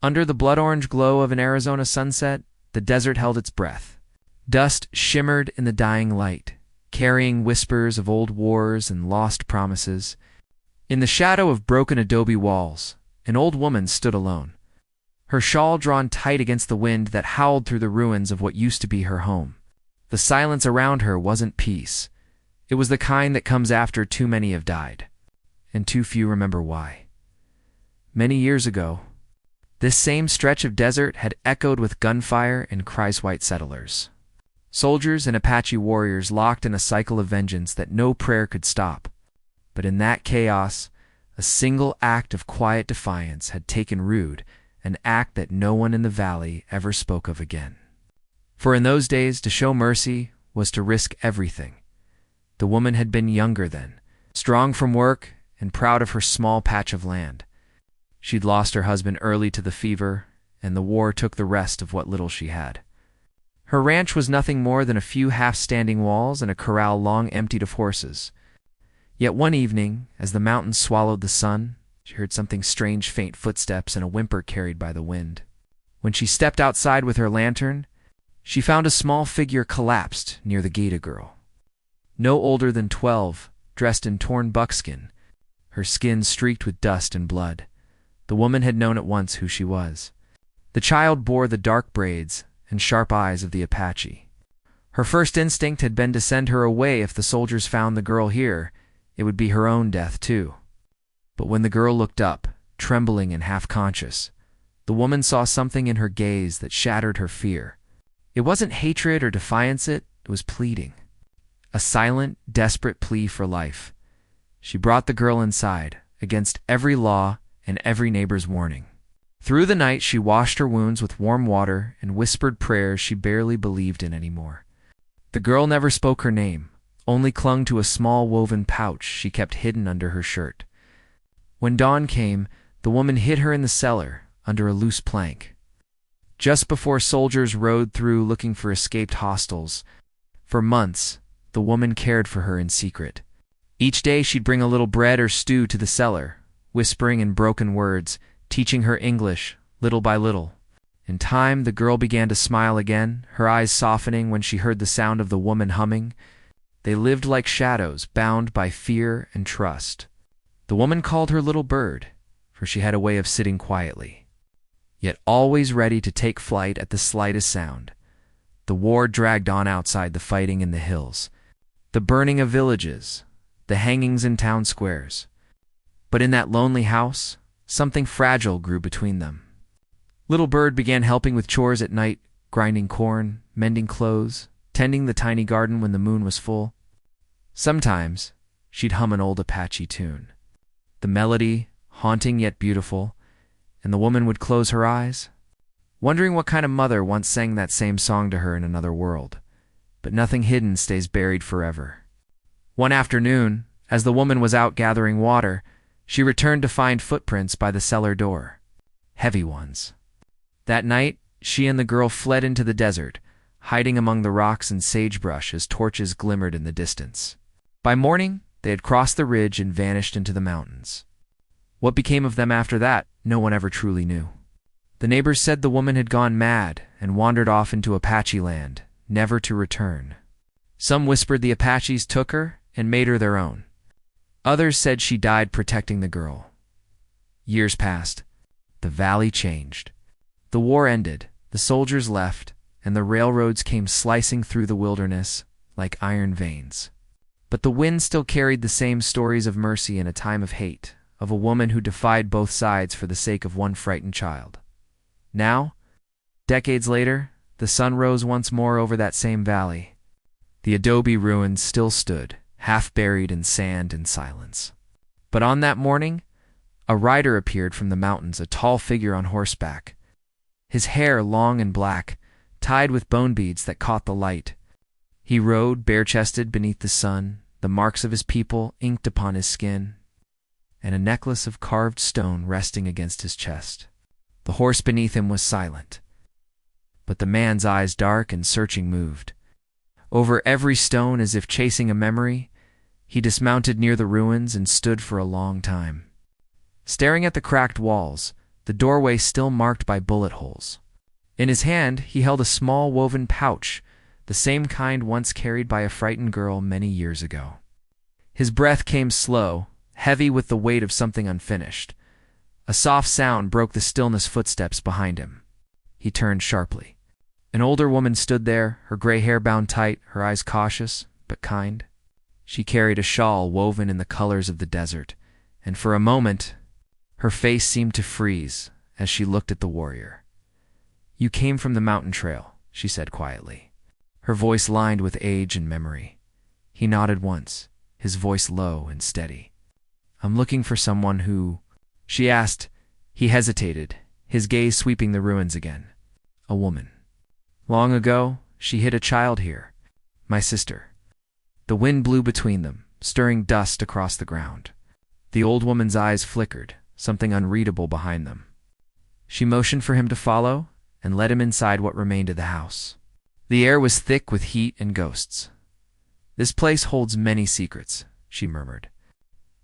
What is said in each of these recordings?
Under the blood-orange glow of an Arizona sunset, the desert held its breath. Dust shimmered in the dying light, carrying whispers of old wars and lost promises. In the shadow of broken adobe walls, an old woman stood alone, her shawl drawn tight against the wind that howled through the ruins of what used to be her home. The silence around her wasn't peace. It was the kind that comes after too many have died, and too few remember why. Many years ago, this same stretch of desert had echoed with gunfire and cries white settlers. Soldiers and Apache warriors locked in a cycle of vengeance that no prayer could stop. But in that chaos, a single act of quiet defiance had taken root, an act that no one in the valley ever spoke of again. For in those days, to show mercy was to risk everything. The woman had been younger then, strong from work and proud of her small patch of land. She'd lost her husband early to the fever, and the war took the rest of what little she had. Her ranch was nothing more than a few half-standing walls and a corral long emptied of horses. Yet one evening, as the mountains swallowed the sun, she heard something strange, faint footsteps and a whimper carried by the wind. When she stepped outside with her lantern, she found a small figure collapsed near the Gaita girl. No older than 12, dressed in torn buckskin, her skin streaked with dust and blood. The woman had known at once who she was. The child bore the dark braids and sharp eyes of the Apache. Her first instinct had been to send her away. If the soldiers found the girl here, it would be her own death too. But when the girl looked up, trembling and half-conscious, the woman saw something in her gaze that shattered her fear. It wasn't hatred or defiance, it was pleading. A silent, desperate plea for life. She brought the girl inside, against every law and every neighbor's warning. Through the night she washed her wounds with warm water and whispered prayers she barely believed in anymore. The girl never spoke her name, only clung to a small woven pouch she kept hidden under her shirt. When dawn came, the woman hid her in the cellar, under a loose plank. Just before soldiers rode through looking for escaped hostiles, for months, the woman cared for her in secret. Each day she'd bring a little bread or stew to the cellar, whispering in broken words, teaching her English, little by little. In time, the girl began to smile again, her eyes softening when she heard the sound of the woman humming. They lived like shadows, bound by fear and trust. The woman called her little bird, for she had a way of sitting quietly, yet always ready to take flight at the slightest sound. The war dragged on outside, the fighting in the hills, the burning of villages, the hangings in town squares. But in that lonely house, something fragile grew between them. Little Bird began helping with chores at night, grinding corn, mending clothes, tending the tiny garden when the moon was full. Sometimes she'd hum an old Apache tune, the melody haunting yet beautiful, and the woman would close her eyes, wondering what kind of mother once sang that same song to her in another world. But nothing hidden stays buried forever. One afternoon, as the woman was out gathering water, she returned to find footprints by the cellar door, heavy ones. That night, she and the girl fled into the desert, hiding among the rocks and sagebrush as torches glimmered in the distance. By morning, they had crossed the ridge and vanished into the mountains. What became of them after that, no one ever truly knew. The neighbors said the woman had gone mad and wandered off into Apache land, never to return. Some whispered the Apaches took her and made her their own. Others said she died protecting the girl. Years passed. The valley changed. The war ended, the soldiers left, and the railroads came slicing through the wilderness like iron veins. But the wind still carried the same stories of mercy in a time of hate, of a woman who defied both sides for the sake of one frightened child. Now, decades later, the sun rose once more over that same valley. The adobe ruins still stood, half buried in sand and silence. But on that morning, a rider appeared from the mountains, a tall figure on horseback. His hair long and black, tied with bone beads that caught the light. He rode bare-chested beneath the sun, the marks of his people inked upon his skin, and a necklace of carved stone resting against his chest. The horse beneath him was silent, but the man's eyes, dark and searching, moved. Over every stone, as if chasing a memory, he dismounted near the ruins and stood for a long time. Staring at the cracked walls, the doorway still marked by bullet holes. In his hand, he held a small woven pouch, the same kind once carried by a frightened girl many years ago. His breath came slow, heavy with the weight of something unfinished. A soft sound broke the stillness footsteps behind him. He turned sharply. An older woman stood there, her gray hair bound tight, her eyes cautious, but kind. She carried a shawl woven in the colors of the desert, and for a moment, her face seemed to freeze as she looked at the warrior. "You came from the mountain trail," she said quietly, her voice lined with age and memory. He nodded once, his voice low and steady. "I'm looking for someone who—" she asked. He hesitated, his gaze sweeping the ruins again. "A woman. Long ago, she hid a child here. My sister." The wind blew between them, stirring dust across the ground. The old woman's eyes flickered, something unreadable behind them. She motioned for him to follow and led him inside what remained of the house. The air was thick with heat and ghosts. "This place holds many secrets," she murmured.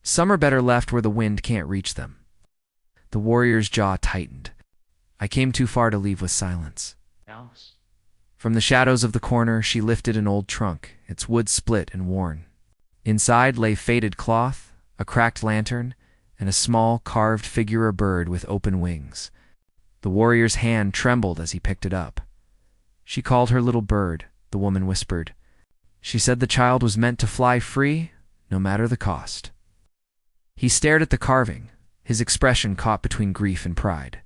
"Some are better left where the wind can't reach them." The warrior's jaw tightened. "I came too far to leave with silence." From the shadows of the corner, she lifted an old trunk, its wood split and worn. Inside lay faded cloth, a cracked lantern, and a small, carved figure of a bird with open wings. The warrior's hand trembled as he picked it up. "She called her little bird," the woman whispered. "She said the child was meant to fly free, no matter the cost." He stared at the carving, his expression caught between grief and pride.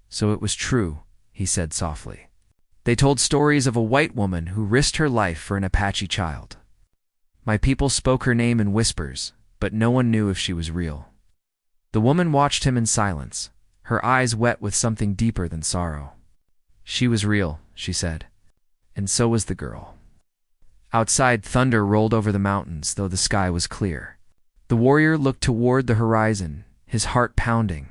"So it was true," he said softly. "They told stories of a white woman who risked her life for an Apache child. My people spoke her name in whispers, but no one knew if she was real." The woman watched him in silence, her eyes wet with something deeper than sorrow. "She was real," she said, "and so was the girl." Outside, thunder rolled over the mountains, though the sky was clear. The warrior looked toward the horizon, his heart pounding.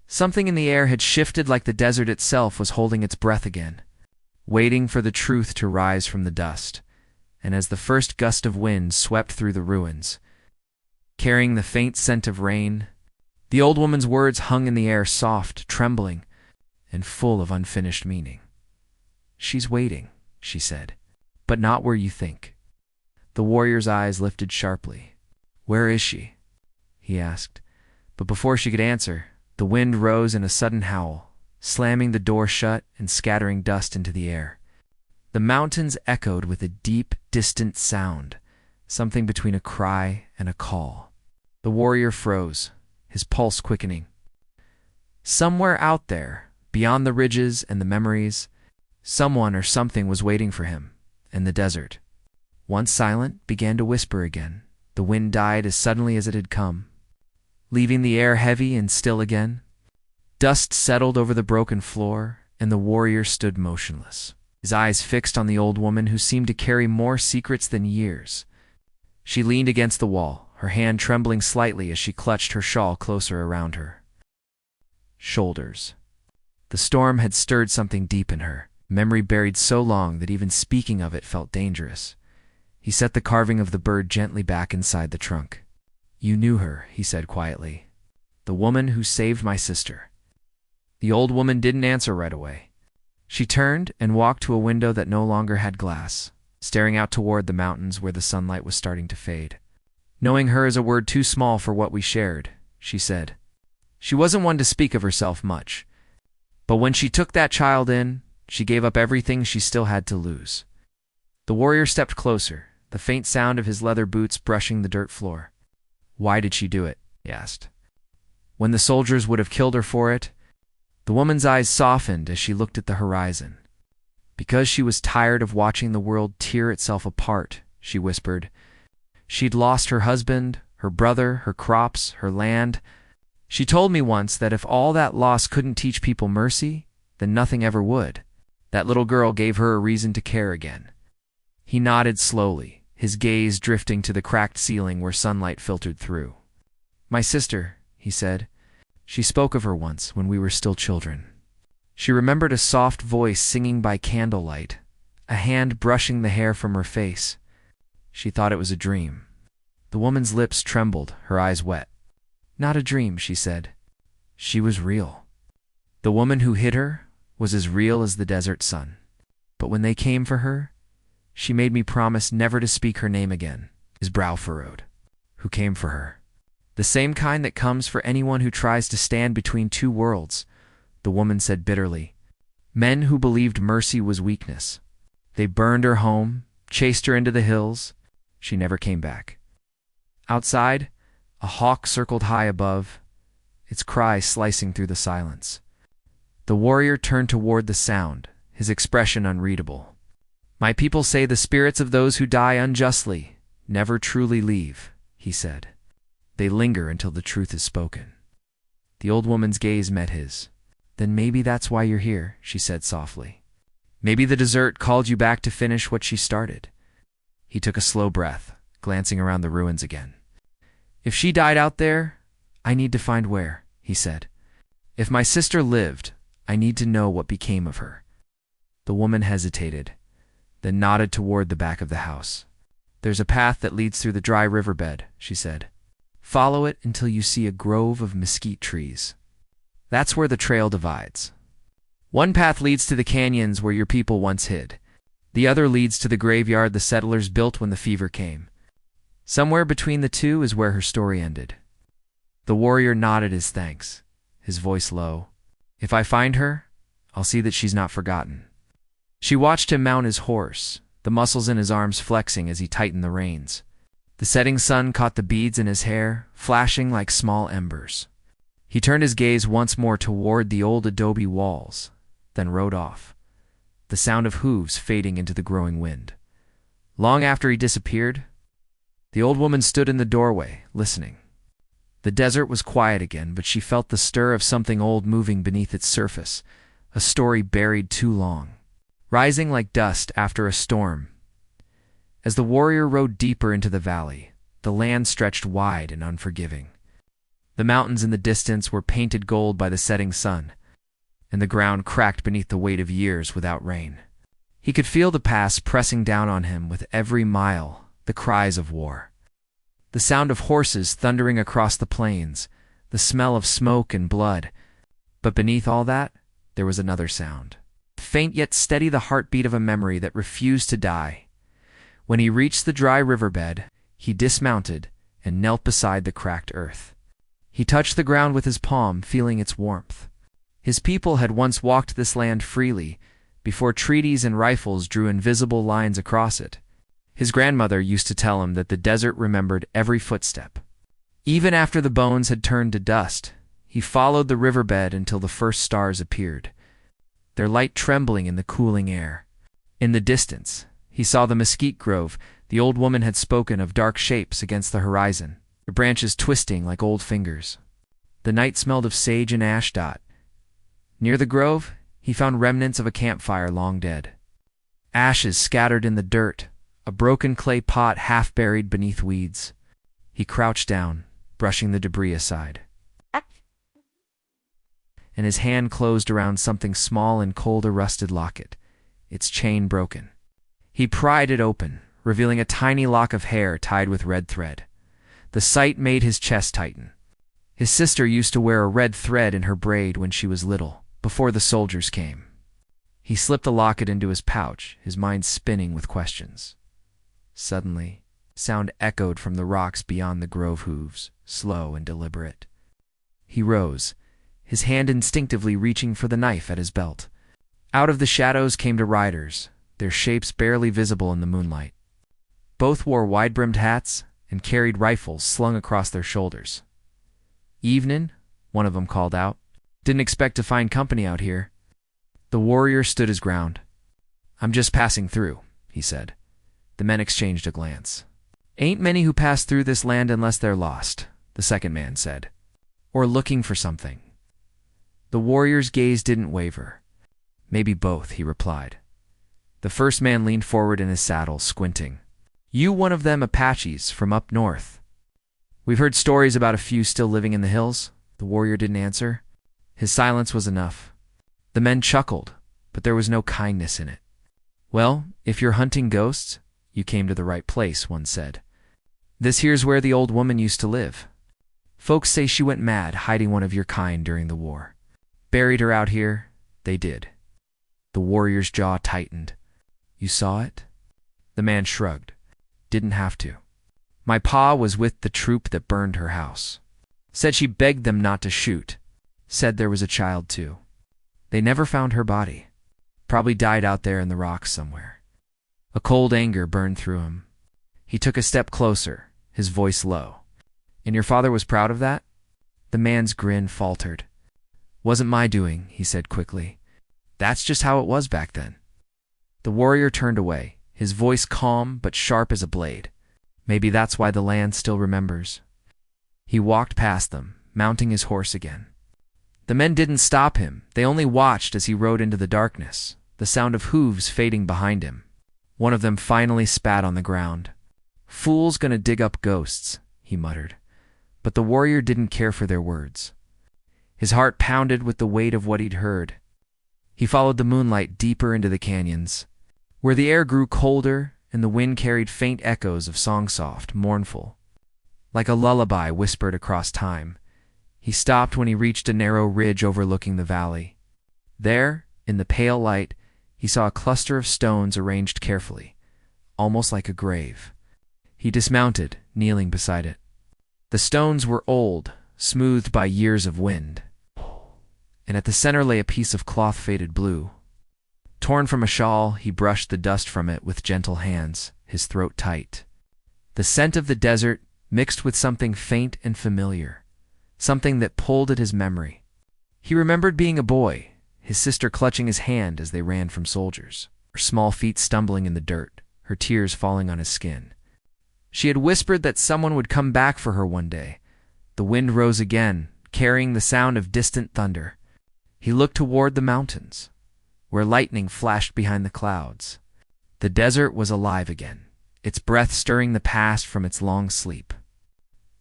Something in the air had shifted, like the desert itself was holding its breath again, waiting for the truth to rise from the dust. And as the first gust of wind swept through the ruins, carrying the faint scent of rain, the old woman's words hung in the air, soft, trembling, and full of unfinished meaning. "She's waiting," she said, "but not where you think." The warrior's eyes lifted sharply. "Where is she?" he asked. But before she could answer, the wind rose in a sudden howl, slamming the door shut and scattering dust into the air. The mountains echoed with a deep, distant sound, something between a cry and a call. The warrior froze, his pulse quickening. Somewhere out there, beyond the ridges and the memories, someone or something was waiting for him, and the desert, once silent, began to whisper again. The wind died as suddenly as it had come, leaving the air heavy and still again. Dust settled over the broken floor, and the warrior stood motionless, his eyes fixed on the old woman who seemed to carry more secrets than years. She leaned against the wall, her hand trembling slightly as she clutched her shawl closer around her shoulders. The storm had stirred something deep in her, memory buried so long that even speaking of it felt dangerous. He set the carving of the bird gently back inside the trunk. "You knew her," he said quietly. "The woman who saved my sister." The old woman didn't answer right away. She turned and walked to a window that no longer had glass, staring out toward the mountains where the sunlight was starting to fade. "Knowing her is a word too small for what we shared," she said. She wasn't one to speak of herself much, but when she took that child in, she gave up everything she still had to lose. The warrior stepped closer, the faint sound of his leather boots brushing the dirt floor. "Why did she do it?" he asked. "When the soldiers would have killed her for it?" The woman's eyes softened as she looked at the horizon. "Because she was tired of watching the world tear itself apart," she whispered. "She'd lost her husband, her brother, her crops, her land. She told me once that if all that loss couldn't teach people mercy, then nothing ever would. That little girl gave her a reason to care again." He nodded slowly, his gaze drifting to the cracked ceiling where sunlight filtered through. "My sister," he said. "She spoke of her once when we were still children. She remembered a soft voice singing by candlelight, a hand brushing the hair from her face. She thought it was a dream." The woman's lips trembled, her eyes wet. "Not a dream," she said. "She was real." The woman who hid her was as real as the desert sun. But when they came for her, she made me promise never to speak her name again. His brow furrowed. Who came for her? The same kind that comes for anyone who tries to stand between two worlds, the woman said bitterly. Men who believed mercy was weakness. They burned her home, chased her into the hills. She never came back. Outside, a hawk circled high above, its cry slicing through the silence. The warrior turned toward the sound, his expression unreadable. My people say the spirits of those who die unjustly never truly leave, he said. They linger until the truth is spoken. The old woman's gaze met his. Then maybe that's why you're here, she said softly. Maybe the desert called you back to finish what she started. He took a slow breath, glancing around the ruins again. If she died out there, I need to find where, he said. If my sister lived, I need to know what became of her. The woman hesitated, then nodded toward the back of the house. There's a path that leads through the dry riverbed, she said. Follow it until you see a grove of mesquite trees. That's where the trail divides. One path leads to the canyons where your people once hid. The other leads to the graveyard the settlers built when the fever came. Somewhere between the two is where her story ended. The warrior nodded his thanks, his voice low. If I find her, I'll see that she's not forgotten. She watched him mount his horse, the muscles in his arms flexing as he tightened the reins. The setting sun caught the beads in his hair, flashing like small embers. He turned his gaze once more toward the old adobe walls, then rode off, the sound of hooves fading into the growing wind. Long after he disappeared, the old woman stood in the doorway, listening. The desert was quiet again, but she felt the stir of something old moving beneath its surface, a story buried too long, rising like dust after a storm. As the warrior rode deeper into the valley, the land stretched wide and unforgiving. The mountains in the distance were painted gold by the setting sun, and the ground cracked beneath the weight of years without rain. He could feel the past pressing down on him with every mile, the cries of war. The sound of horses thundering across the plains, the smell of smoke and blood. But beneath all that, there was another sound. Faint yet steady, the heartbeat of a memory that refused to die. When he reached the dry riverbed, he dismounted and knelt beside the cracked earth. He touched the ground with his palm, feeling its warmth. His people had once walked this land freely, before treaties and rifles drew invisible lines across it. His grandmother used to tell him that the desert remembered every footstep. Even after the bones had turned to dust, he followed the riverbed until the first stars appeared, their light trembling in the cooling air. In the distance, he saw the mesquite grove the old woman had spoken of, dark shapes against the horizon, their branches twisting like old fingers. The night smelled of sage and ashdot. Near the grove, he found remnants of a campfire long dead. Ashes scattered in the dirt, a broken clay pot half buried beneath weeds. He crouched down, brushing the debris aside. And his hand closed around something small and cold, a rusted locket, its chain broken. He pried it open, revealing a tiny lock of hair tied with red thread. The sight made his chest tighten. His sister used to wear a red thread in her braid when she was little, before the soldiers came. He slipped the locket into his pouch, his mind spinning with questions. Suddenly, sound echoed from the rocks beyond the grove hooves, slow and deliberate. He rose, his hand instinctively reaching for the knife at his belt. Out of the shadows came two riders, their shapes barely visible in the moonlight. Both wore wide-brimmed hats and carried rifles slung across their shoulders. "Evenin'," one of them called out. "Didn't expect to find company out here." The warrior stood his ground. "I'm just passing through," he said. The men exchanged a glance. "Ain't many who pass through this land unless they're lost," the second man said. "Or looking for something." The warrior's gaze didn't waver. "Maybe both," he replied. The first man leaned forward in his saddle, squinting. "You one of them Apaches from up north?" "We've heard stories about a few still living in the hills." The warrior didn't answer. His silence was enough. The men chuckled, but there was no kindness in it. "Well, if you're hunting ghosts, you came to the right place," one said. "This here's where the old woman used to live. Folks say she went mad hiding one of your kind during the war. Buried her out here. They did. The warrior's jaw tightened. You saw it? The man shrugged. Didn't have to. My pa was with the troop that burned her house. Said she begged them not to shoot. Said there was a child too. They never found her body. Probably died out there in the rocks somewhere. A cold anger burned through him. He took a step closer, his voice low. And your father was proud of that? The man's grin faltered. Wasn't my doing, he said quickly. That's just how it was back then. The warrior turned away, his voice calm but sharp as a blade. Maybe that's why the land still remembers. He walked past them, mounting his horse again. The men didn't stop him. They only watched as he rode into the darkness, the sound of hooves fading behind him. One of them finally spat on the ground. Fool's gonna dig up ghosts, he muttered. But the warrior didn't care for their words. His heart pounded with the weight of what he'd heard. He followed the moonlight deeper into the canyons, where the air grew colder and the wind carried faint echoes of song, soft, mournful, like a lullaby whispered across time. He stopped when he reached a narrow ridge overlooking the valley. There, in the pale light, he saw a cluster of stones arranged carefully, almost like a grave. He dismounted, kneeling beside it. The stones were old, smoothed by years of wind, and at the center lay a piece of cloth faded blue. Torn from a shawl, he brushed the dust from it with gentle hands, his throat tight. The scent of the desert mixed with something faint and familiar, something that pulled at his memory. He remembered being a boy, his sister clutching his hand as they ran from soldiers, her small feet stumbling in the dirt, her tears falling on his skin. She had whispered that someone would come back for her one day. The wind rose again, carrying the sound of distant thunder. He looked toward the mountains, where lightning flashed behind the clouds. The desert was alive again, its breath stirring the past from its long sleep.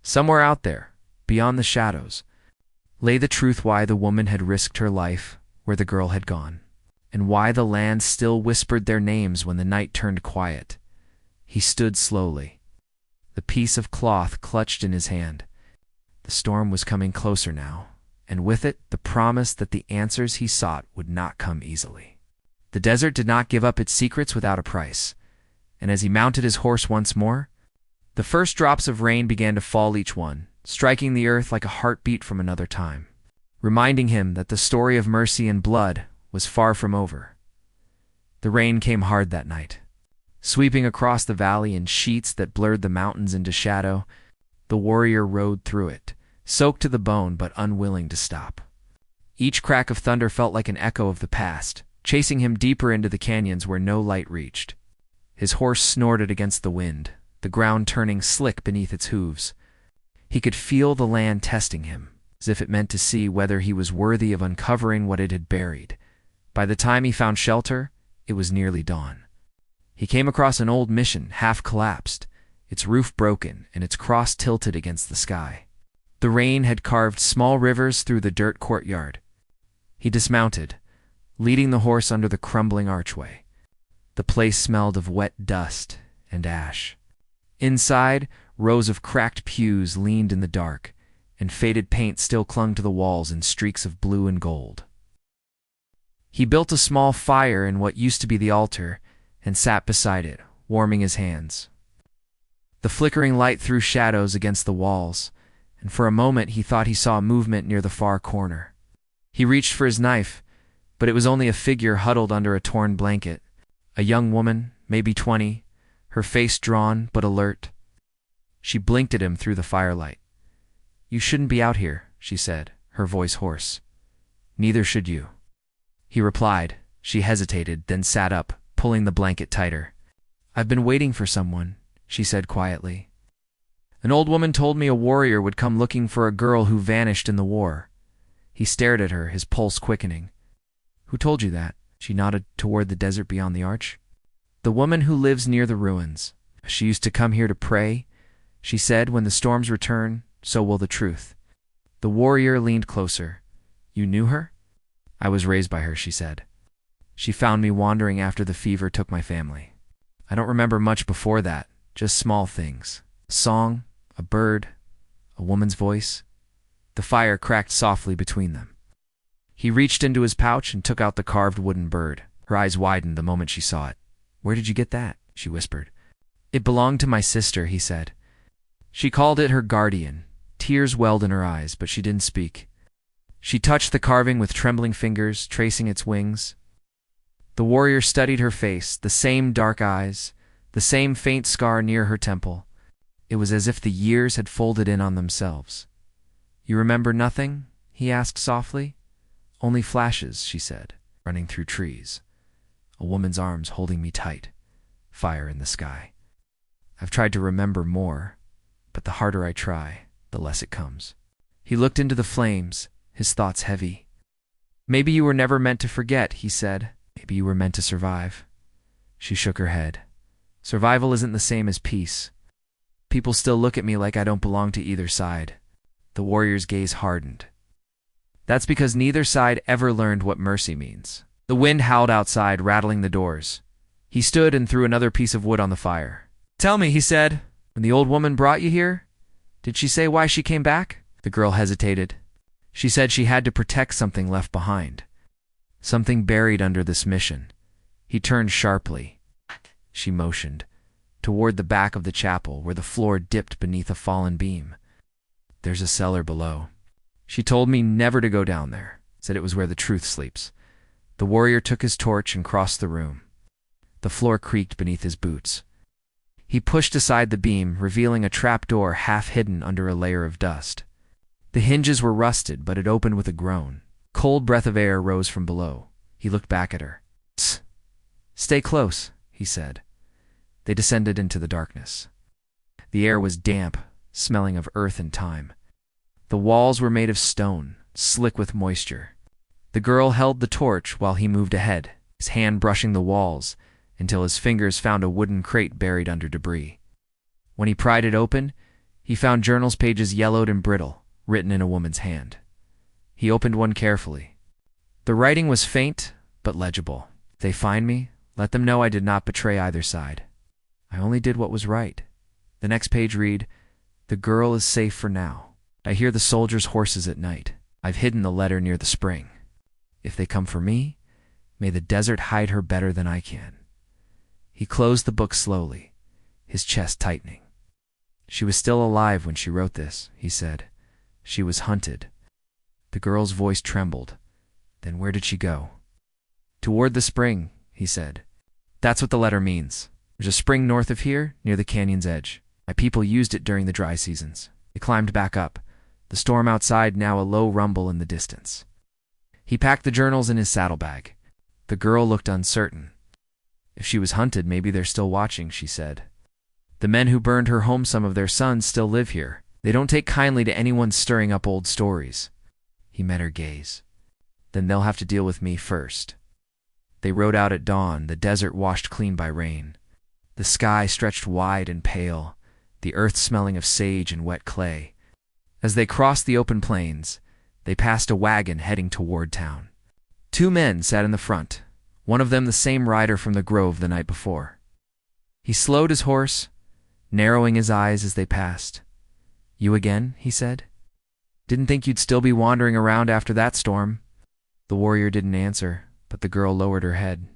Somewhere out there, beyond the shadows, lay the truth why the woman had risked her life where the girl had gone, and why the land still whispered their names when the night turned quiet. He stood slowly, the piece of cloth clutched in his hand. The storm was coming closer now, and with it the promise that the answers he sought would not come easily. The desert did not give up its secrets without a price, and as he mounted his horse once more, the first drops of rain began to fall each one, striking the earth like a heartbeat from another time, reminding him that the story of mercy and blood was far from over. The rain came hard that night, sweeping across the valley in sheets that blurred the mountains into shadow. The warrior rode through it, soaked to the bone but unwilling to stop. Each crack of thunder felt like an echo of the past, chasing him deeper into the canyons where no light reached. His horse snorted against the wind, the ground turning slick beneath its hooves. He could feel the land testing him, as if it meant to see whether he was worthy of uncovering what it had buried. By the time he found shelter, it was nearly dawn. He came across an old mission, half collapsed, its roof broken and its cross tilted against the sky. The rain had carved small rivers through the dirt courtyard. He dismounted, leading the horse under the crumbling archway. The place smelled of wet dust and ash. Inside, rows of cracked pews leaned in the dark, and faded paint still clung to the walls in streaks of blue and gold. He built a small fire in what used to be the altar and sat beside it, warming his hands. The flickering light threw shadows against the walls, and for a moment he thought he saw movement near the far corner. He reached for his knife, but it was only a figure huddled under a torn blanket. A young woman, maybe 20, her face drawn but alert. She blinked at him through the firelight. "You shouldn't be out here," she said, her voice hoarse. "Neither should you." He replied. She hesitated, then sat up, pulling the blanket tighter. "I've been waiting for someone," she said quietly. "An old woman told me a warrior would come looking for a girl who vanished in the war." He stared at her, his pulse quickening. "Who told you that?" She nodded toward the desert beyond the arch. "The woman who lives near the ruins. She used to come here to pray. She said, when the storms return, so will the truth." The warrior leaned closer. "You knew her?" "I was raised by her," she said. "She found me wandering after the fever took my family. I don't remember much before that, just small things. A song, a bird, a woman's voice." The fire cracked softly between them. He reached into his pouch and took out the carved wooden bird. Her eyes widened the moment she saw it. "Where did you get that?" she whispered. "It belonged to my sister," he said. She called it her guardian. Tears welled in her eyes, but she didn't speak. She touched the carving with trembling fingers, tracing its wings. The warrior studied her face, the same dark eyes, the same faint scar near her temple. It was as if the years had folded in on themselves. "You remember nothing?" he asked softly. "Only flashes," she said, "running through trees. A woman's arms holding me tight. Fire in the sky. I've tried to remember more, but the harder I try, the less it comes." He looked into the flames, his thoughts heavy. "Maybe you were never meant to forget," he said. "Maybe you were meant to survive." She shook her head. "Survival isn't the same as peace. People still look at me like I don't belong to either side." The warrior's gaze hardened. "That's because neither side ever learned what mercy means." The wind howled outside, rattling the doors. He stood and threw another piece of wood on the fire. "Tell me," he said, "when the old woman brought you here, did she say why she came back?" The girl hesitated. "She said she had to protect something left behind. Something buried under this mission." He turned sharply. She motioned toward the back of the chapel where the floor dipped beneath a fallen beam. "There's a cellar below. She told me never to go down there, said it was where the truth sleeps." The warrior took his torch and crossed the room. The floor creaked beneath his boots. He pushed aside the beam, revealing a trapdoor half hidden under a layer of dust. The hinges were rusted, but it opened with a groan. Cold breath of air rose from below. He looked back at her. "Tss. Stay close," he said. They descended into the darkness. The air was damp, smelling of earth and time. The walls were made of stone, slick with moisture. The girl held the torch while he moved ahead, his hand brushing the walls until his fingers found a wooden crate buried under debris. When he pried it open, he found journals pages yellowed and brittle, written in a woman's hand. He opened one carefully. The writing was faint, but legible. "If they find me, let them know I did not betray either side. I only did what was right." The next page read, "The girl is safe for now. I hear the soldiers' horses at night. I've hidden the letter near the spring. If they come for me, may the desert hide her better than I can." He closed the book slowly, his chest tightening. "She was still alive when she wrote this," he said. "She was hunted." The girl's voice trembled. "Then where did she go?" "Toward the spring," he said. "That's what the letter means. There's a spring north of here, near the canyon's edge. My people used it during the dry seasons." They climbed back up, the storm outside now a low rumble in the distance. He packed the journals in his saddlebag. The girl looked uncertain. "If she was hunted, maybe they're still watching," she said. "The men who burned her home, some of their sons, still live here. They don't take kindly to anyone stirring up old stories." He met her gaze. "Then they'll have to deal with me first." They rode out at dawn, the desert washed clean by rain. The sky stretched wide and pale, the earth smelling of sage and wet clay. As they crossed the open plains, they passed a wagon heading toward town. Two men sat in the front, one of them the same rider from the grove the night before. He slowed his horse, narrowing his eyes as they passed. "You again?" he said. "Didn't think you'd still be wandering around after that storm." The warrior didn't answer, but the girl lowered her head.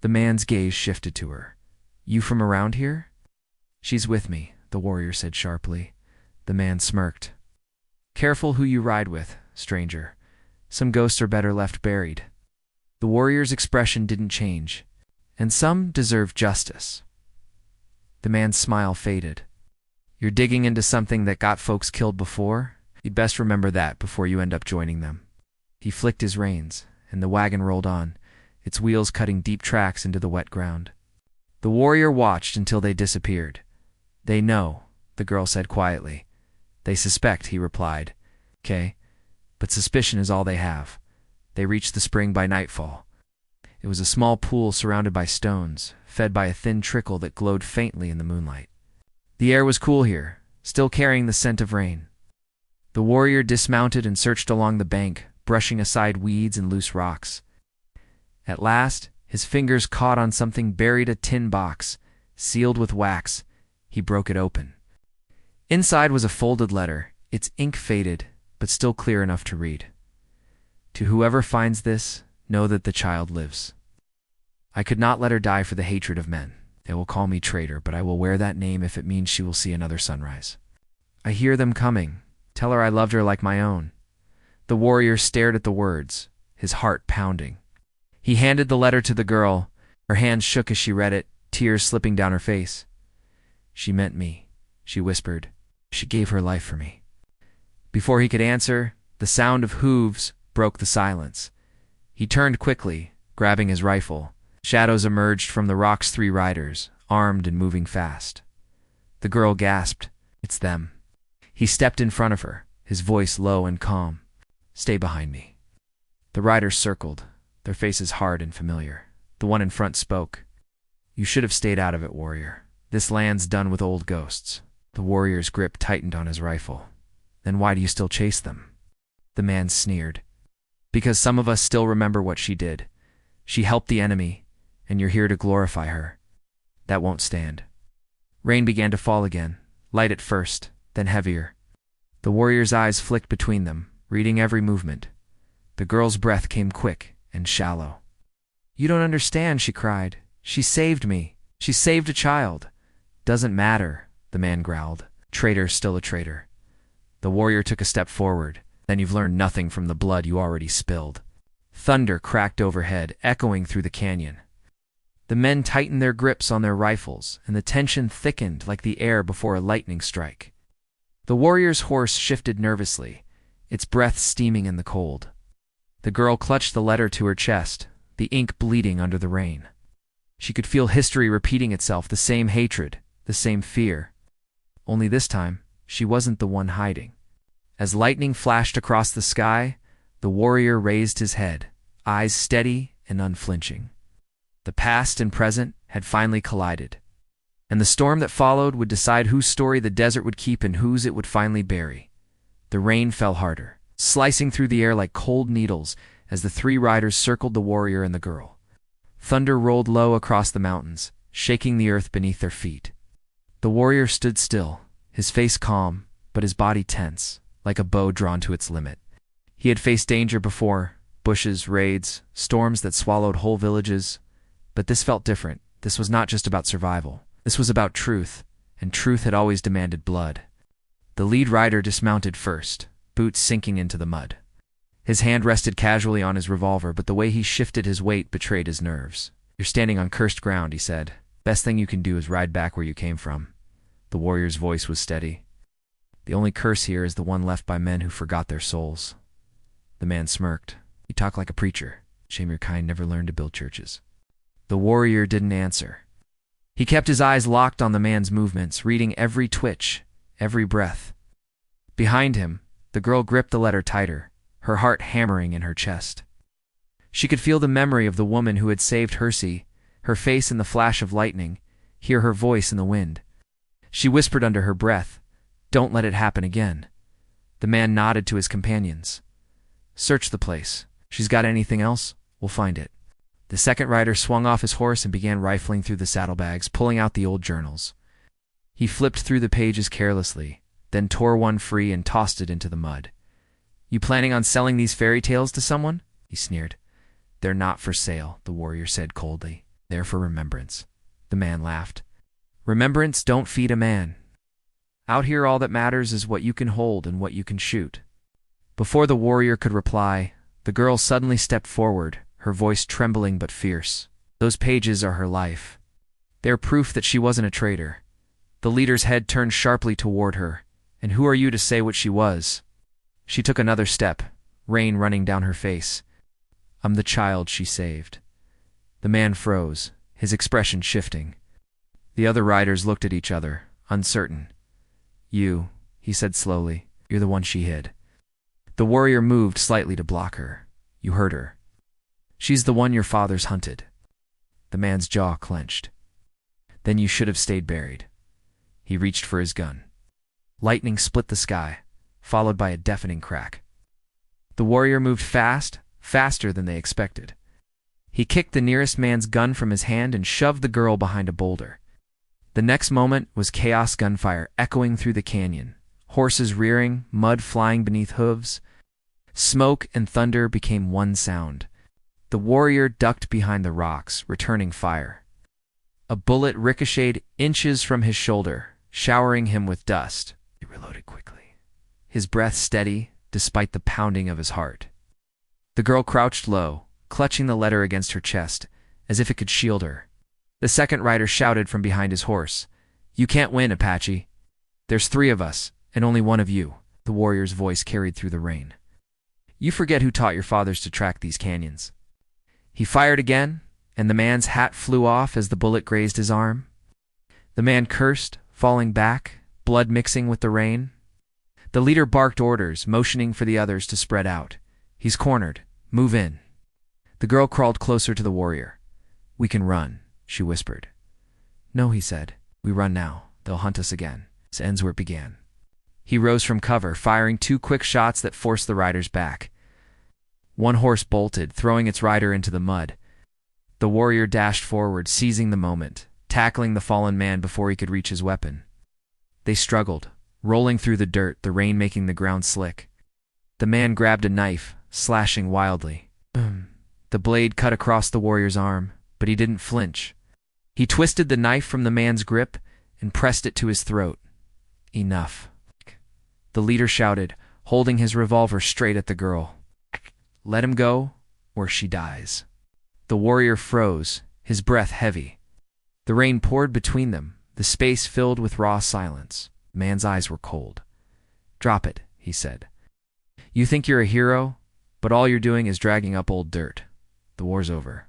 The man's gaze shifted to her. "You from around here?" "She's with me," the warrior said sharply. The man smirked. "Careful who you ride with, stranger. Some ghosts are better left buried." The warrior's expression didn't change. "And some deserve justice." The man's smile faded. "You're digging into something that got folks killed before? You'd best remember that before you end up joining them." He flicked his reins, and the wagon rolled on, its wheels cutting deep tracks into the wet ground. The warrior watched until they disappeared. "They know," the girl said quietly. "They suspect," he replied. "'Kay, but suspicion is all they have." They reached the spring by nightfall. It was a small pool surrounded by stones, fed by a thin trickle that glowed faintly in the moonlight. The air was cool here, still carrying the scent of rain. The warrior dismounted and searched along the bank, brushing aside weeds and loose rocks. At last, his fingers caught on something buried, a tin box, sealed with wax. He broke it open. Inside was a folded letter, its ink faded, but still clear enough to read. To whoever finds this, know that the child lives. I could not let her die for the hatred of men. They will call me traitor, but I will wear that name if it means she will see another sunrise. I hear them coming. Tell her I loved her like my own." The warrior stared at the words, his heart pounding. He handed the letter to the girl. Her hands shook as she read it, tears slipping down her face. "She meant me," she whispered. "She gave her life for me." Before he could answer, the sound of hooves broke the silence. He turned quickly, grabbing his rifle. Shadows emerged from the rock's 3 riders, armed and moving fast. The girl gasped, "It's them." He stepped in front of her, his voice low and calm. "Stay behind me." The riders circled, their faces hard and familiar. The one in front spoke. "You should have stayed out of it, warrior. This land's done with old ghosts." The warrior's grip tightened on his rifle. "Then why do you still chase them?" The man sneered. "Because some of us still remember what she did. She helped the enemy, and you're here to glorify her. That won't stand." Rain began to fall again, light at first, then heavier. The warrior's eyes flicked between them, reading every movement. The girl's breath came quick and shallow. "You don't understand," she cried. "She saved me. She saved a child." "Doesn't matter," the man growled. "Traitor's still a traitor." The warrior took a step forward. "Then you've learned nothing from the blood you already spilled." Thunder cracked overhead, echoing through the canyon. The men tightened their grips on their rifles, and the tension thickened like the air before a lightning strike. The warrior's horse shifted nervously, its breath steaming in the cold. The girl clutched the letter to her chest, the ink bleeding under the rain. She could feel history repeating itself, the same hatred, the same fear. Only this time, she wasn't the one hiding. As lightning flashed across the sky, the warrior raised his head, eyes steady and unflinching. The past and present had finally collided, and the storm that followed would decide whose story the desert would keep and whose it would finally bury. The rain fell harder, slicing through the air like cold needles as the 3 riders circled the warrior and the girl. Thunder rolled low across the mountains, shaking the earth beneath their feet. The warrior stood still, his face calm, but his body tense, like a bow drawn to its limit. He had faced danger before, bushes, raids, storms that swallowed whole villages. But this felt different. This was not just about survival. This was about truth, and truth had always demanded blood. The lead rider dismounted first, boots sinking into the mud. His hand rested casually on his revolver, but the way he shifted his weight betrayed his nerves. "You're standing on cursed ground," he said. "Best thing you can do is ride back where you came from." The warrior's voice was steady. "The only curse here is the one left by men who forgot their souls." The man smirked. "You talk like a preacher. Shame your kind never learned to build churches." The warrior didn't answer. He kept his eyes locked on the man's movements, reading every twitch, every breath. Behind him, the girl gripped the letter tighter, her heart hammering in her chest. She could feel the memory of the woman who had saved Hersey, her face in the flash of lightning, hear her voice in the wind. She whispered under her breath, "Don't let it happen again." The man nodded to his companions. "Search the place. She's got anything else? We'll find it." The second rider swung off his horse and began rifling through the saddlebags, pulling out the old journals. He flipped through the pages carelessly, then tore one free and tossed it into the mud. "You planning on selling these fairy tales to someone?" he sneered. "They're not for sale," the warrior said coldly. "They're for remembrance." The man laughed. "Remembrance don't feed a man. Out here all that matters is what you can hold and what you can shoot." Before the warrior could reply, the girl suddenly stepped forward, her voice trembling but fierce. "Those pages are her life. They're proof that she wasn't a traitor." The leader's head turned sharply toward her. "And who are you to say what she was?" She took another step, rain running down her face. "I'm the child she saved." The man froze, his expression shifting. The other riders looked at each other, uncertain. "You," he said slowly, "you're the one she hid." The warrior moved slightly to block her. "You heard her. She's the one your fathers hunted." The man's jaw clenched. "Then you should have stayed buried." He reached for his gun. Lightning split the sky, followed by a deafening crack. The warrior moved fast, faster than they expected. He kicked the nearest man's gun from his hand and shoved the girl behind a boulder. The next moment was chaos gunfire echoing through the canyon, horses rearing, mud flying beneath hooves. Smoke and thunder became one sound. The warrior ducked behind the rocks, returning fire. A bullet ricocheted inches from his shoulder, showering him with dust. He reloaded quickly, his breath steady despite the pounding of his heart. The girl crouched low, clutching the letter against her chest, as if it could shield her. The second rider shouted from behind his horse, "You can't win, Apache. There's 3 of us, and only 1 of you." The warrior's voice carried through the rain. "You forget who taught your fathers to track these canyons." He fired again, and the man's hat flew off as the bullet grazed his arm. The man cursed, falling back, blood mixing with the rain. The leader barked orders, motioning for the others to spread out. "He's cornered. Move in." The girl crawled closer to the warrior. "We can run," she whispered. "No," he said. "We run now. They'll hunt us again." This ends where it began. He rose from cover, firing 2 quick shots that forced the riders back. One horse bolted, throwing its rider into the mud. The warrior dashed forward, seizing the moment, tackling the fallen man before he could reach his weapon. They struggled, rolling through the dirt, the rain making the ground slick. The man grabbed a knife, slashing wildly. The blade cut across the warrior's arm, but he didn't flinch. He twisted the knife from the man's grip and pressed it to his throat. "Enough," the leader shouted, holding his revolver straight at the girl. "Let him go, or she dies." The warrior froze, his breath heavy. The rain poured between them, the space filled with raw silence. The man's eyes were cold. "Drop it," he said. "You think you're a hero, but all you're doing is dragging up old dirt. The war's over.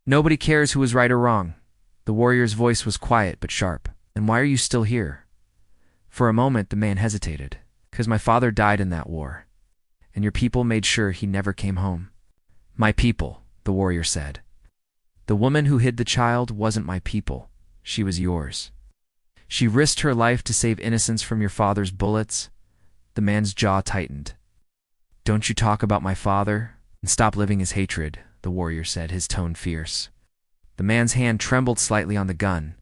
Nobody cares who was right or wrong." The warrior's voice was quiet but sharp. "And why are you still here?" For a moment the man hesitated. "'Cause my father died in that war, and your people made sure he never came home." "My people," the warrior said. "The woman who hid the child wasn't my people. She was yours. She risked her life to save innocence from your father's bullets." The man's jaw tightened. "Don't you talk about my father, and stop living his hatred," the warrior said, his tone fierce. The man's hand trembled slightly on the gun.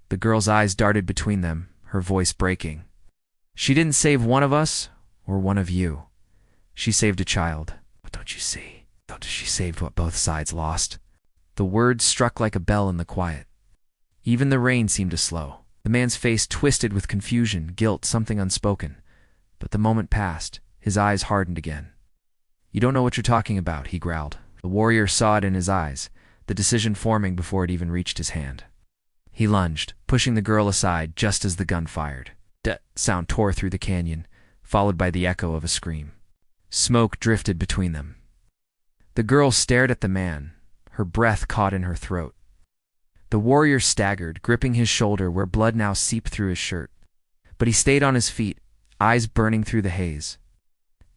The girl's eyes darted between them, her voice breaking. "She didn't save one of us, or one of you. She saved a child. But don't you see? She saved what both sides lost." The words struck like a bell in the quiet. Even the rain seemed to slow. The man's face twisted with confusion, guilt, something unspoken. But the moment passed, his eyes hardened again. "You don't know what you're talking about," he growled. The warrior saw it in his eyes, the decision forming before it even reached his hand. He lunged, pushing the girl aside just as the gun fired. Sound tore through the canyon, followed by the echo of a scream. Smoke drifted between them. The girl stared at the man, her breath caught in her throat. The warrior staggered, gripping his shoulder where blood now seeped through his shirt. But he stayed on his feet, eyes burning through the haze.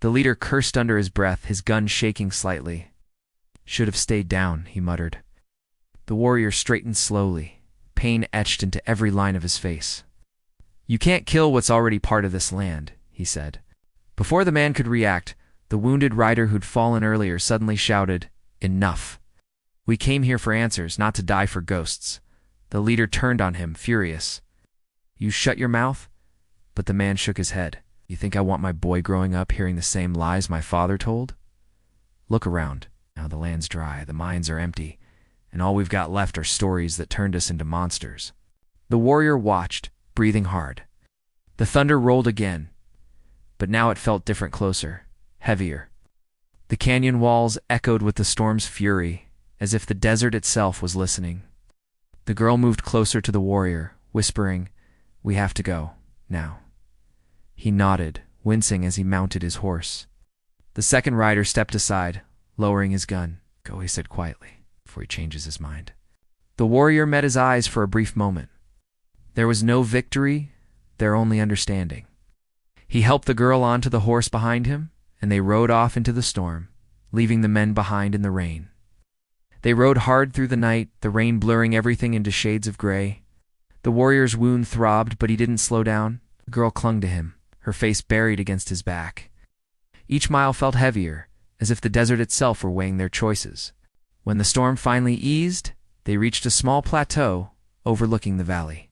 The leader cursed under his breath, his gun shaking slightly. "Should have stayed down," he muttered. The warrior straightened slowly, pain etched into every line of his face. "You can't kill what's already part of this land," he said. Before the man could react, the wounded rider who'd fallen earlier suddenly shouted, "Enough. We came here for answers, not to die for ghosts." The leader turned on him, furious. "You shut your mouth?" But the man shook his head. "You think I want my boy growing up hearing the same lies my father told? Look around. Now the land's dry, the mines are empty, and all we've got left are stories that turned us into monsters." The warrior watched, breathing hard. The thunder rolled again, but now it felt different, closer, heavier. The canyon walls echoed with the storm's fury, as if the desert itself was listening. The girl moved closer to the warrior, whispering, "We have to go, now." He nodded, wincing as he mounted his horse. The second rider stepped aside, lowering his gun. "Go," he said quietly, before he changes his mind. The warrior met his eyes for a brief moment. There was no victory, there only understanding. He helped the girl onto the horse behind him, and they rode off into the storm, leaving the men behind in the rain. They rode hard through the night, the rain blurring everything into shades of gray. The warrior's wound throbbed, but he didn't slow down. The girl clung to him, her face buried against his back. Each mile felt heavier, as if the desert itself were weighing their choices. When the storm finally eased, they reached a small plateau overlooking the valley.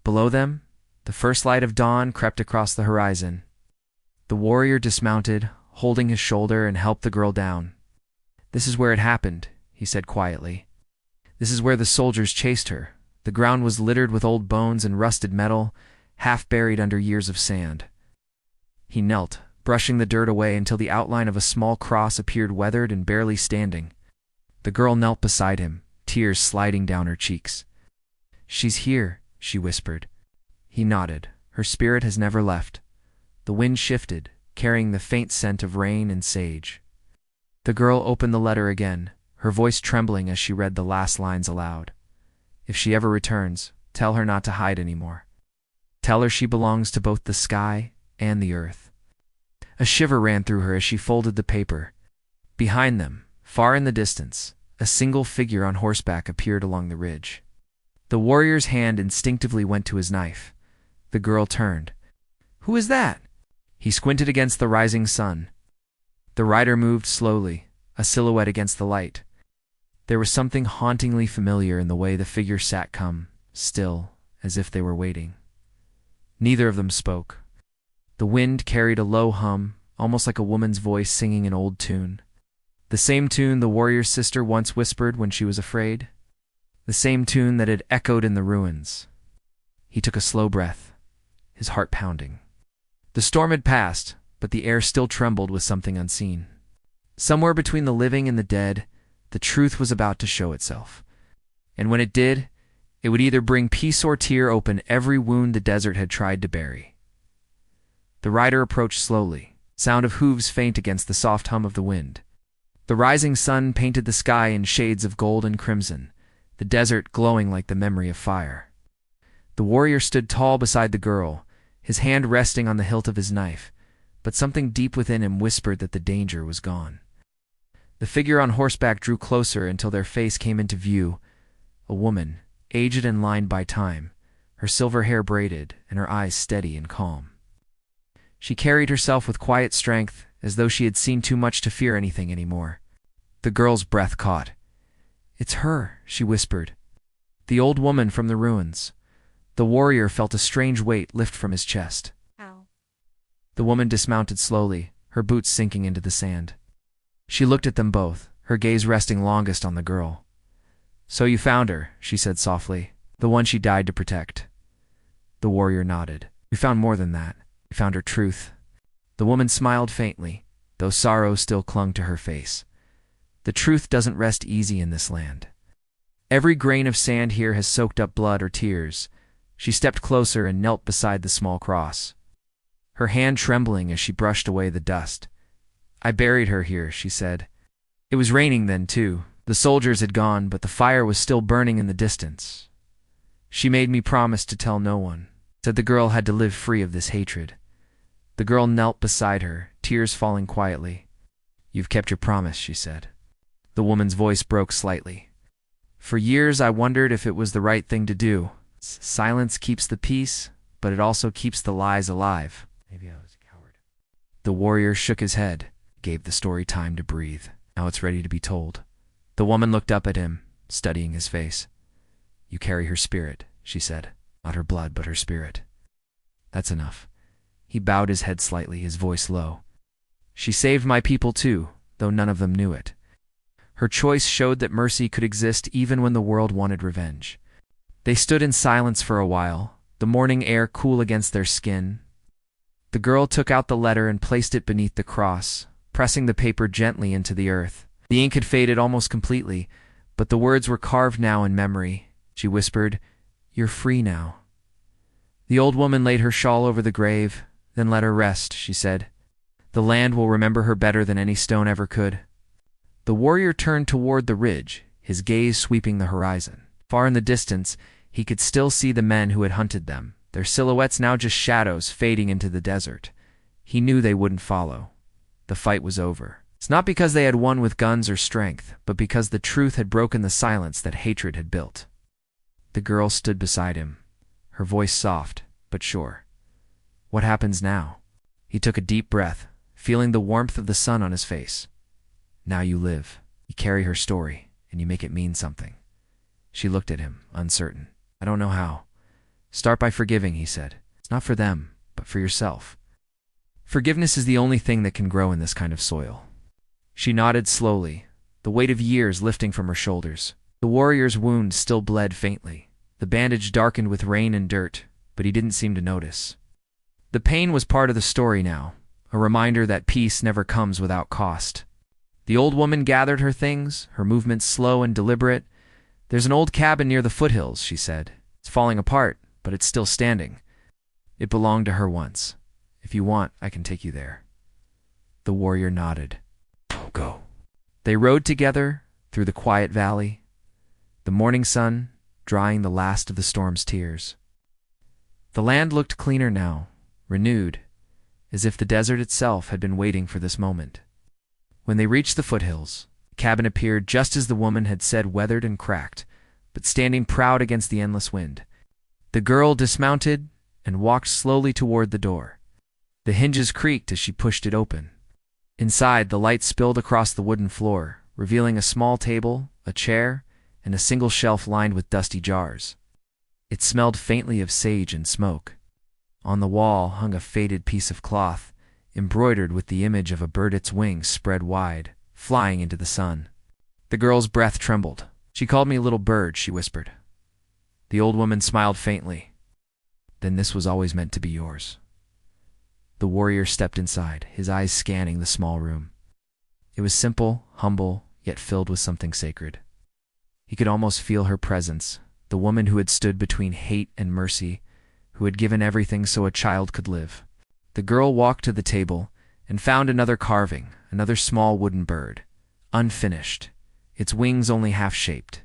Below them, the first light of dawn crept across the horizon. The warrior dismounted, holding his shoulder, and helped the girl down. "This is where it happened," he said quietly. "This is where the soldiers chased her." The ground was littered with old bones and rusted metal, half buried under years of sand. He knelt, brushing the dirt away until the outline of a small cross appeared weathered and barely standing. The girl knelt beside him, tears sliding down her cheeks. "She's here," she whispered. He nodded. "Her spirit has never left." The wind shifted, carrying the faint scent of rain and sage. The girl opened the letter again, her voice trembling as she read the last lines aloud. "If she ever returns, tell her not to hide anymore. Tell her she belongs to both the sky and the earth." A shiver ran through her as she folded the paper. Behind them, far in the distance, a single figure on horseback appeared along the ridge. The warrior's hand instinctively went to his knife. The girl turned. "Who is that?" He squinted against the rising sun. The rider moved slowly, a silhouette against the light. There was something hauntingly familiar in the way the figure sat still, as if they were waiting. Neither of them spoke. The wind carried a low hum, almost like a woman's voice singing an old tune. The same tune the warrior's sister once whispered when she was afraid. The same tune that had echoed in the ruins. He took a slow breath, his heart pounding. The storm had passed, but the air still trembled with something unseen. Somewhere between the living and the dead, the truth was about to show itself. And when it did, it would either bring peace or tear open every wound the desert had tried to bury. The rider approached slowly, sound of hooves faint against the soft hum of the wind. The rising sun painted the sky in shades of gold and crimson, the desert glowing like the memory of fire. The warrior stood tall beside the girl, his hand resting on the hilt of his knife, but something deep within him whispered that the danger was gone. The figure on horseback drew closer until their face came into view, a woman, aged and lined by time, her silver hair braided and her eyes steady and calm. She carried herself with quiet strength, as though she had seen too much to fear anything anymore. The girl's breath caught. "It's her," she whispered. "The old woman from the ruins." The warrior felt a strange weight lift from his chest. Ow. The woman dismounted slowly, her boots sinking into the sand. She looked at them both, her gaze resting longest on the girl. "So you found her," she said softly, "the one she died to protect." The warrior nodded. "We found more than that. We found her truth." The woman smiled faintly, though sorrow still clung to her face. "The truth doesn't rest easy in this land. Every grain of sand here has soaked up blood or tears." She stepped closer and knelt beside the small cross, her hand trembling as she brushed away the dust. "I buried her here," she said. "It was raining then, too. The soldiers had gone, but the fire was still burning in the distance. She made me promise to tell no one, said the girl had to live free of this hatred." The girl knelt beside her, tears falling quietly. "You've kept your promise," she said. The woman's voice broke slightly. "For years I wondered if it was the right thing to do. Silence keeps the peace, but it also keeps the lies alive. Maybe I was a coward." The warrior shook his head, gave the story time to breathe. "Now it's ready to be told." The woman looked up at him, studying his face. "You carry her spirit," she said. "Not her blood, but her spirit." "That's enough." He bowed his head slightly, his voice low. "She saved my people too, though none of them knew it. Her choice showed that mercy could exist even when the world wanted revenge." They stood in silence for a while, the morning air cool against their skin. The girl took out the letter and placed it beneath the cross, pressing the paper gently into the earth. The ink had faded almost completely, but the words were carved now in memory. She whispered, "You're free now." The old woman laid her shawl over the grave, then let her rest, she said. "The land will remember her better than any stone ever could." The warrior turned toward the ridge, his gaze sweeping the horizon. Far in the distance, he could still see the men who had hunted them, their silhouettes now just shadows fading into the desert. He knew they wouldn't follow. The fight was over. It's not because they had won with guns or strength, but because the truth had broken the silence that hatred had built. The girl stood beside him, her voice soft, but sure. "What happens now?" He took a deep breath, feeling the warmth of the sun on his face. "Now you live. You carry her story, and you make it mean something." She looked at him, uncertain. "I don't know how." "Start by forgiving," he said. "It's not for them, but for yourself. Forgiveness is the only thing that can grow in this kind of soil. She nodded slowly, the weight of years lifting from her shoulders. The warrior's wound still bled faintly. The bandage darkened with rain and dirt, but he didn't seem to notice. The pain was part of the story now, a reminder that peace never comes without cost. The old woman gathered her things, her movements slow and deliberate. "There's an old cabin near the foothills," she said. "It's falling apart, but it's still standing. It belonged to her once. If you want, I can take you there." The warrior nodded. "Go." They rode together through the quiet valley, the morning sun drying the last of the storm's tears. The land looked cleaner now, renewed, as if the desert itself had been waiting for this moment. When they reached the foothills, the cabin appeared just as the woman had said, weathered and cracked, but standing proud against the endless wind. The girl dismounted and walked slowly toward the door. The hinges creaked as she pushed it open. Inside, the light spilled across the wooden floor, revealing a small table, a chair, and a single shelf lined with dusty jars. It smelled faintly of sage and smoke. On the wall hung a faded piece of cloth, embroidered with the image of a bird, its wings spread wide, flying into the sun. The girl's breath trembled. "She called me a little bird," she whispered. The old woman smiled faintly. "Then this was always meant to be yours." The warrior stepped inside, his eyes scanning the small room. It was simple, humble, yet filled with something sacred. He could almost feel her presence, the woman who had stood between hate and mercy, who had given everything so a child could live. The girl walked to the table and found another carving, another small wooden bird, unfinished, its wings only half-shaped.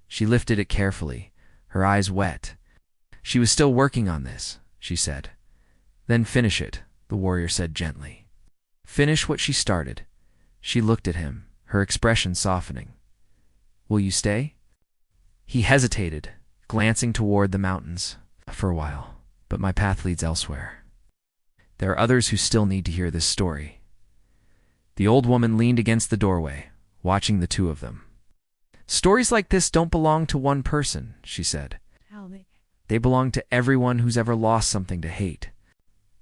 She lifted it carefully, her eyes wet. She was still working on this, she said. "Then finish it," the warrior said gently. "Finish what she started." She looked at him, her expression softening. "Will you stay?" He hesitated, glancing toward the mountains. "For a while, but my path leads elsewhere. There are others who still need to hear this story." The old woman leaned against the doorway, watching the two of them. "Stories like this don't belong to one person," she said. "They belong to everyone who's ever lost something to hate."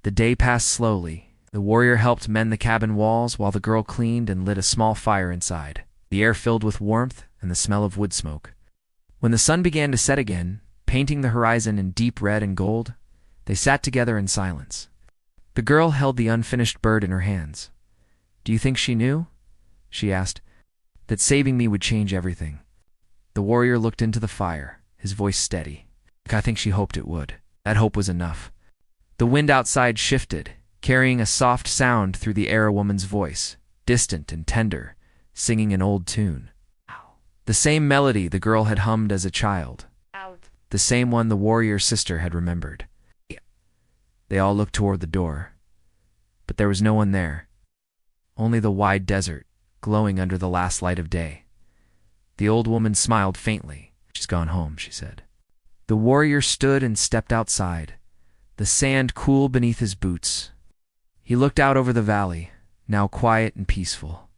The day passed slowly. The warrior helped mend the cabin walls while the girl cleaned and lit a small fire inside. The air filled with warmth and the smell of wood smoke. When the sun began to set again, painting the horizon in deep red and gold, they sat together in silence. The girl held the unfinished bird in her hands. "Do you think she knew?" she asked. "That saving me would change everything?" The warrior looked into the fire, his voice steady. "I think she hoped it would. That hope was enough." The wind outside shifted, carrying a soft sound through the air, a woman's voice, distant and tender, singing an old tune. The same melody the girl had hummed as a child. The same one the warrior's sister had remembered. They all looked toward the door, but there was no one there. Only the wide desert, glowing under the last light of day. The old woman smiled faintly. "She's gone home," she said. The warrior stood and stepped outside, the sand cool beneath his boots. He looked out over the valley, now quiet and peaceful.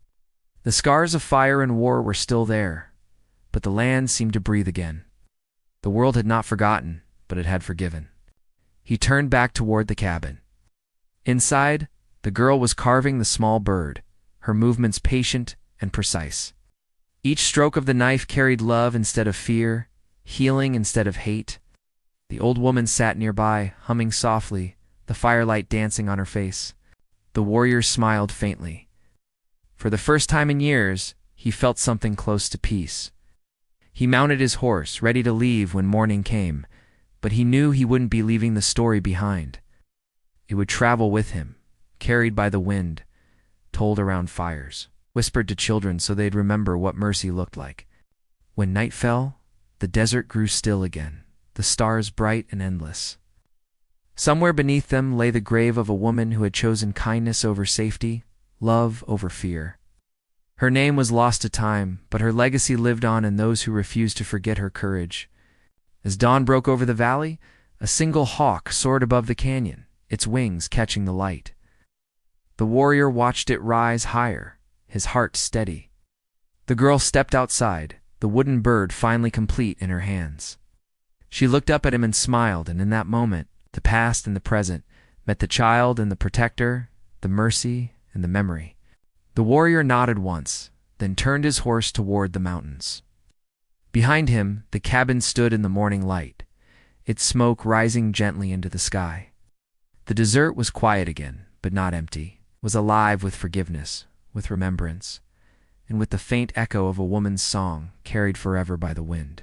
The scars of fire and war were still there, but the land seemed to breathe again. The world had not forgotten, but it had forgiven. He turned back toward the cabin. Inside, the girl was carving the small bird, her movements patient and precise. Each stroke of the knife carried love instead of fear, healing instead of hate. The old woman sat nearby, humming softly, the firelight dancing on her face. The warrior smiled faintly. For the first time in years, he felt something close to peace. He mounted his horse, ready to leave when morning came, but he knew he wouldn't be leaving the story behind. It would travel with him, carried by the wind, told around fires, whispered to children so they'd remember what mercy looked like. When night fell, the desert grew still again, the stars bright and endless. Somewhere beneath them lay the grave of a woman who had chosen kindness over safety, love over fear. Her name was lost to time, but her legacy lived on in those who refused to forget her courage. As dawn broke over the valley, a single hawk soared above the canyon, its wings catching the light. The warrior watched it rise higher, his heart steady. The girl stepped outside, the wooden bird finally complete in her hands. She looked up at him and smiled, and in that moment, the past and the present met the child and the protector, the mercy and the memory. The warrior nodded once, then turned his horse toward the mountains. Behind him, the cabin stood in the morning light, its smoke rising gently into the sky. The desert was quiet again, but not empty, was alive with forgiveness, with remembrance, and with the faint echo of a woman's song carried forever by the wind.